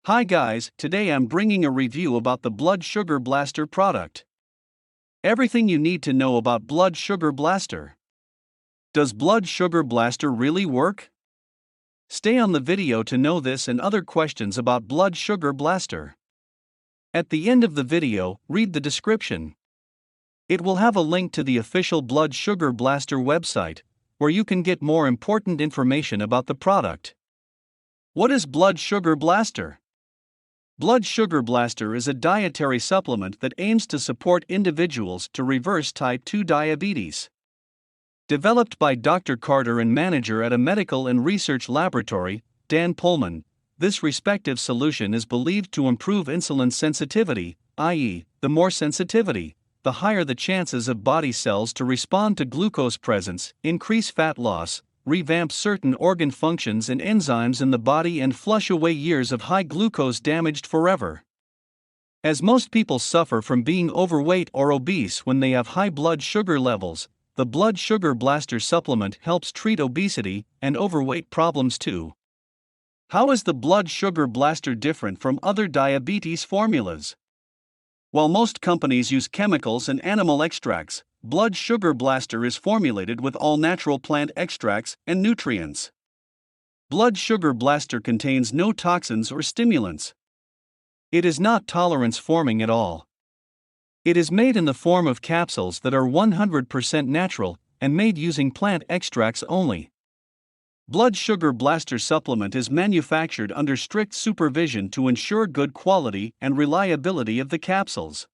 Hi guys, today I'm bringing a review about the Blood Sugar Blaster product. Everything you need to know about Blood Sugar Blaster. Does Blood Sugar Blaster really work? Stay on the video to know this and other questions about Blood Sugar Blaster. At the end of the video, read the description. It will have a link to the official Blood Sugar Blaster website, where you can get more important information about the product. What is Blood Sugar Blaster? Blood Sugar Blaster is a dietary supplement that aims to support individuals to reverse type 2 diabetes. Developed by Dr. Carter and manager at a medical and research laboratory, Dan Pullman, this respective solution is believed to improve insulin sensitivity, i.e., the more sensitivity, the higher the chances of body cells to respond to glucose presence, increase fat loss, revamp certain organ functions and enzymes in the body, and flush away years of high glucose damaged forever. As most people suffer from being overweight or obese when they have high blood sugar levels, the Blood Sugar Blaster supplement helps treat obesity and overweight problems too. How is the Blood Sugar Blaster different from other diabetes formulas? While most companies use chemicals and animal extracts, Blood Sugar Blaster is formulated with all-natural plant extracts and nutrients. Blood Sugar Blaster contains no toxins or stimulants. It is not tolerance-forming at all. It is made in the form of capsules that are 100% natural and made using plant extracts only. Blood Sugar Blaster supplement is manufactured under strict supervision to ensure good quality and reliability of the capsules.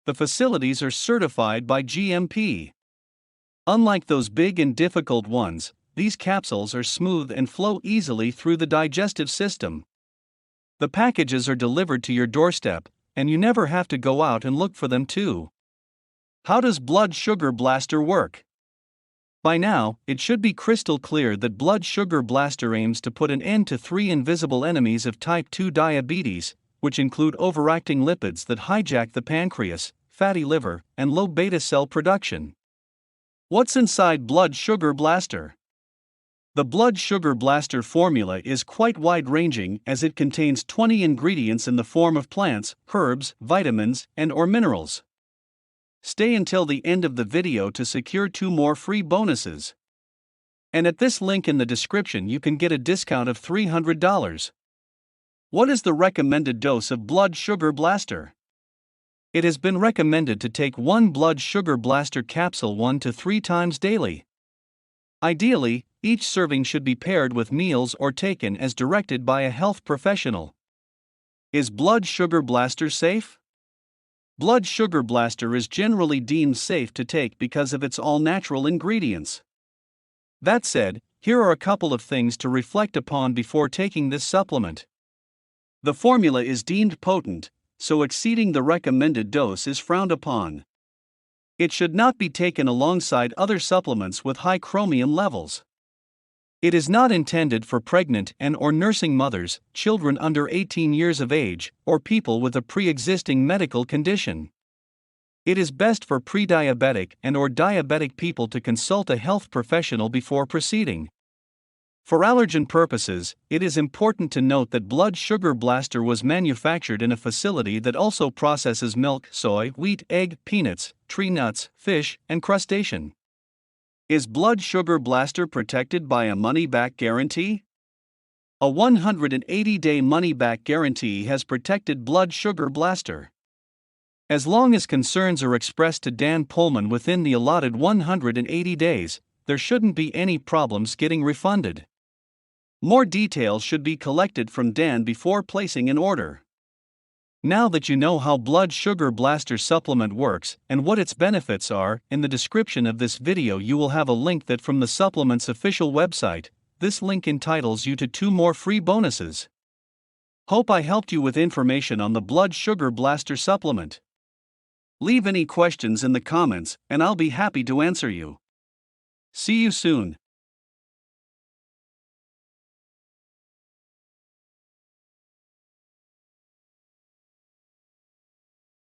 The facilities are certified by GMP. Unlike those big and difficult ones, these capsules are smooth and flow easily through the digestive system. The packages are delivered to your doorstep, and you never have to go out and look for them too. How does Blood Sugar Blaster work? By now, it should be crystal clear that Blood Sugar Blaster aims to put an end to 3 invisible enemies of type 2 diabetes, which include overacting lipids that hijack the pancreas, fatty liver, and low beta cell production. What's inside Blood Sugar Blaster? The Blood Sugar Blaster formula is quite wide-ranging as it contains 20 ingredients in the form of plants, herbs, vitamins, and/or minerals. Stay until the end of the video to secure 2 more free bonuses. And at this link in the description you can get a discount of $300. What is the recommended dose of Blood Sugar Blaster? It has been recommended to take 1 Blood Sugar Blaster capsule 1 to 3 times daily. Ideally, each serving should be paired with meals or taken as directed by a health professional. Is Blood Sugar Blaster safe? Blood Sugar Blaster is generally deemed safe to take because of its all-natural ingredients. That said, here are a couple of things to reflect upon before taking this supplement. The formula is deemed potent, so exceeding the recommended dose is frowned upon. It should not be taken alongside other supplements with high chromium levels. It is not intended for pregnant and/or nursing mothers, children under 18 years of age, or people with a pre-existing medical condition. It is best for pre-diabetic and/or diabetic people to consult a health professional before proceeding. For allergen purposes, it is important to note that Blood Sugar Blaster was manufactured in a facility that also processes milk, soy, wheat, egg, peanuts, tree nuts, fish, and crustacean. Is Blood Sugar Blaster protected by a money-back guarantee? A 180-day money-back guarantee has protected Blood Sugar Blaster. As long as concerns are expressed to Dan Pullman within the allotted 180 days, there shouldn't be any problems getting refunded. More details should be collected from Dan before placing an order. Now that you know how Blood Sugar Blaster supplement works and what its benefits are, in the description of this video you will have a link that from the supplement's official website. This link entitles you to 2 more free bonuses. Hope I helped you with information on the Blood Sugar Blaster supplement. Leave any questions in the comments and I'll be happy to answer you. See you soon.